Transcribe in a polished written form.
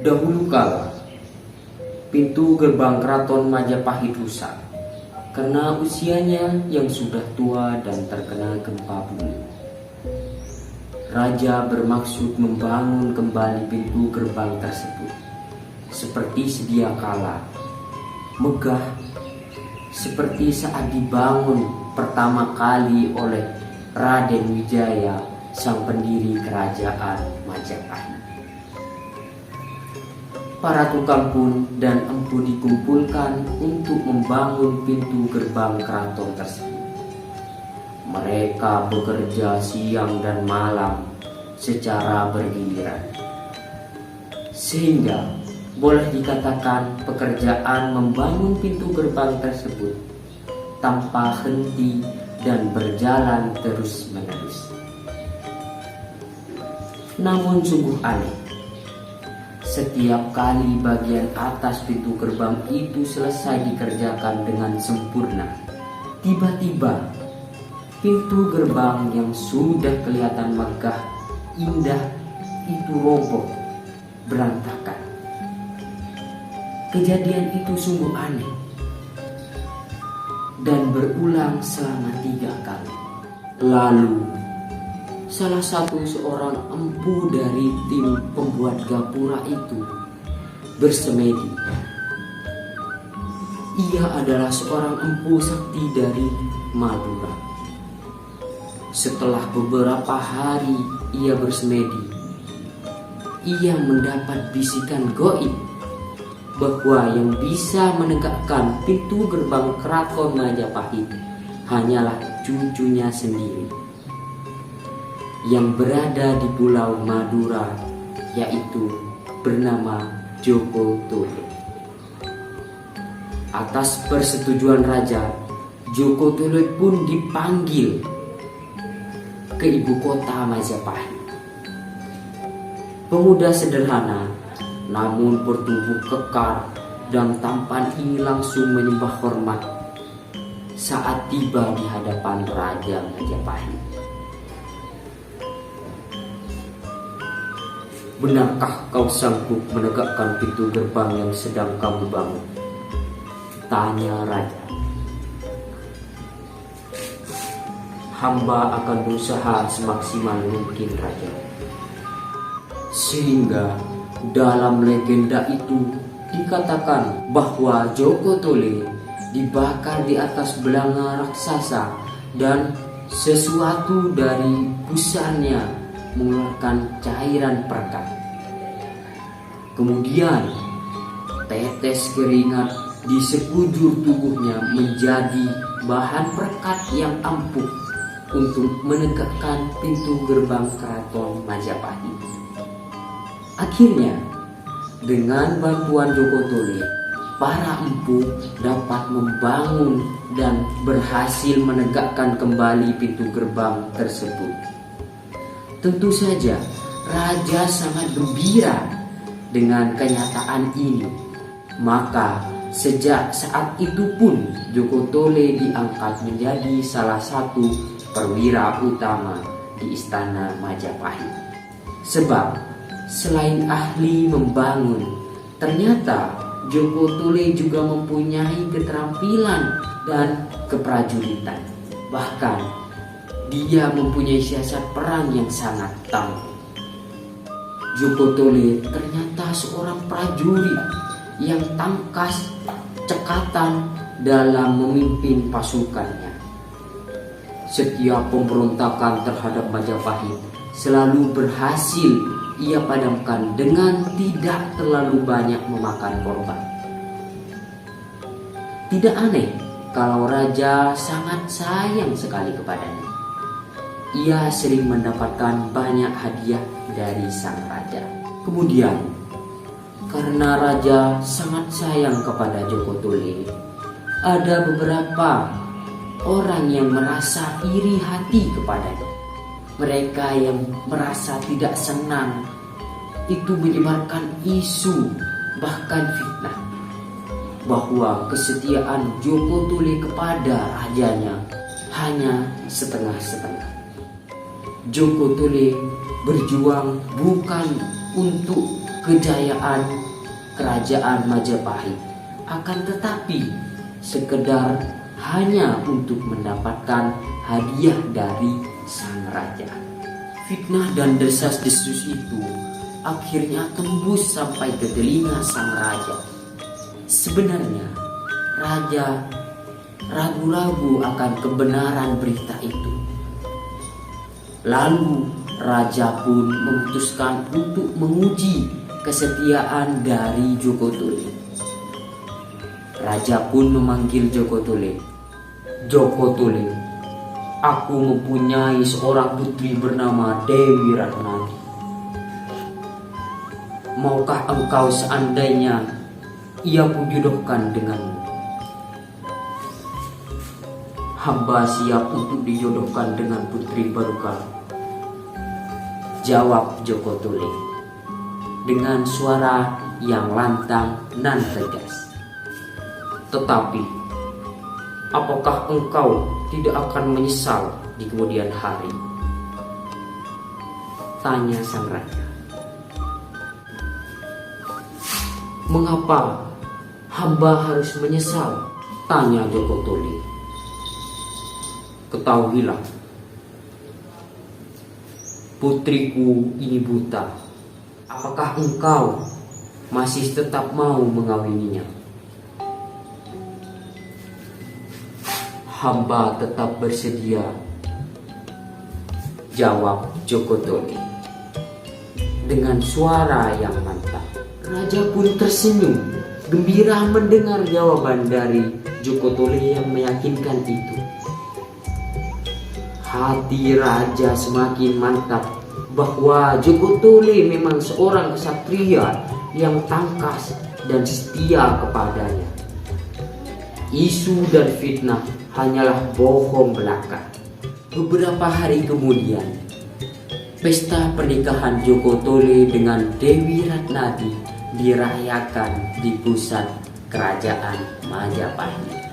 Dahulu kala, pintu gerbang keraton Majapahit rusak karena usianya yang sudah tua dan terkena gempa bumi. Raja bermaksud membangun kembali pintu gerbang tersebut seperti sedia kala, megah seperti saat dibangun pertama kali oleh Raden Wijaya, sang pendiri kerajaan Majapahit. Para tukang pun dan empu dikumpulkan untuk membangun pintu gerbang keraton tersebut. Mereka bekerja siang dan malam secara bergiliran, sehingga boleh dikatakan pekerjaan membangun pintu gerbang tersebut tanpa henti dan berjalan terus-menerus. Namun sungguh aneh, setiap kali bagian atas pintu gerbang itu selesai dikerjakan dengan sempurna, tiba-tiba pintu gerbang yang sudah kelihatan megah, indah itu roboh, berantakan. Kejadian itu sungguh aneh dan berulang selama 3 kali. Lalu salah satu seorang empu dari tim pembuat gapura itu bersemedi. Ia adalah seorang empu sakti dari Madura. Setelah beberapa hari ia bersemedi, ia mendapat bisikan goib bahwa yang bisa menegakkan pintu gerbang keraton Majapahit hanyalah cucunya sendiri yang berada di Pulau Madura, yaitu bernama Joko Tole. Atas persetujuan raja, Joko Tole pun dipanggil ke ibu kota Majapahit. Pemuda sederhana namun bertubuh kekar dan tampan ini langsung menyembah hormat saat tiba di hadapan Raja Majapahit. "Benarkah kau sanggup menegakkan pintu gerbang yang sedang kamu bangun?" tanya raja. "Hamba akan berusaha semaksimal mungkin, raja." Sehingga dalam legenda itu dikatakan bahwa Joko Tole dibakar di atas belanga raksasa dan sesuatu dari pusarnya mengeluarkan cairan perekat. Kemudian tetes keringat di sekujur tubuhnya menjadi bahan perekat yang ampuh untuk menegakkan pintu gerbang keraton Majapahit. Akhirnya, dengan bantuan Joko Tole, para empu dapat membangun dan berhasil menegakkan kembali pintu gerbang tersebut. Tentu saja, raja sangat gembira dengan kenyataan ini. Maka, sejak saat itu pun Joko Tole diangkat menjadi salah satu perwira utama di Istana Majapahit. Sebab selain ahli membangun, ternyata Joko Tole juga mempunyai keterampilan dan keprajuritan. Bahkan dia mempunyai siasat perang yang sangat tangguh. Joko Tole ternyata seorang prajurit yang tangkas, cekatan dalam memimpin pasukannya. Setiap pemberontakan terhadap Majapahit selalu berhasil ia padamkan dengan tidak terlalu banyak memakan korban. Tidak aneh kalau raja sangat sayang sekali kepadanya. Ia sering mendapatkan banyak hadiah dari sang raja. Kemudian, karena raja sangat sayang kepada Joko Tole, ada beberapa orang yang merasa iri hati kepadanya. Mereka yang merasa tidak senang itu menyebarkan isu, bahkan fitnah, bahwa kesetiaan Joko Tole kepada rajanya hanya setengah-setengah. Joko Tole berjuang bukan untuk kejayaan kerajaan Majapahit, akan tetapi sekedar hanya untuk mendapatkan hadiah dari sang raja. Fitnah dan desas-desus itu akhirnya tembus sampai ke telinga sang raja. Sebenarnya raja ragu-ragu akan kebenaran berita itu. Lalu raja pun memutuskan untuk menguji kesetiaan dari Joko Tole. Raja pun memanggil Joko Tole. Joko Tole, aku mempunyai seorang putri bernama Dewi Ratnadi. Maukah engkau seandainya ia kujodohkan denganmu? Hamba siap untuk dijodohkan dengan putri Baruka, jawab Joko Tole dengan suara yang lantang dan tegas. Tetapi apakah engkau tidak akan menyesal di kemudian hari? Tanya sang raja. Mengapa hamba harus menyesal? Tanya Joko Tole. Ketahuilah, putriku ini buta. Apakah engkau masih tetap mau mengawininya? Hamba tetap bersedia, jawab Joko Tole dengan suara yang mantap. Raja pun tersenyum, gembira mendengar jawaban dari Joko Tole yang meyakinkan itu. Hati raja semakin mantap bahwa Joko Tole memang seorang ksatria yang tangkas dan setia kepadanya. Isu dan fitnah hanyalah bohong belaka. Beberapa hari kemudian, pesta pernikahan Joko Tole dengan Dewi Ratnadi dirayakan di pusat kerajaan Majapahit.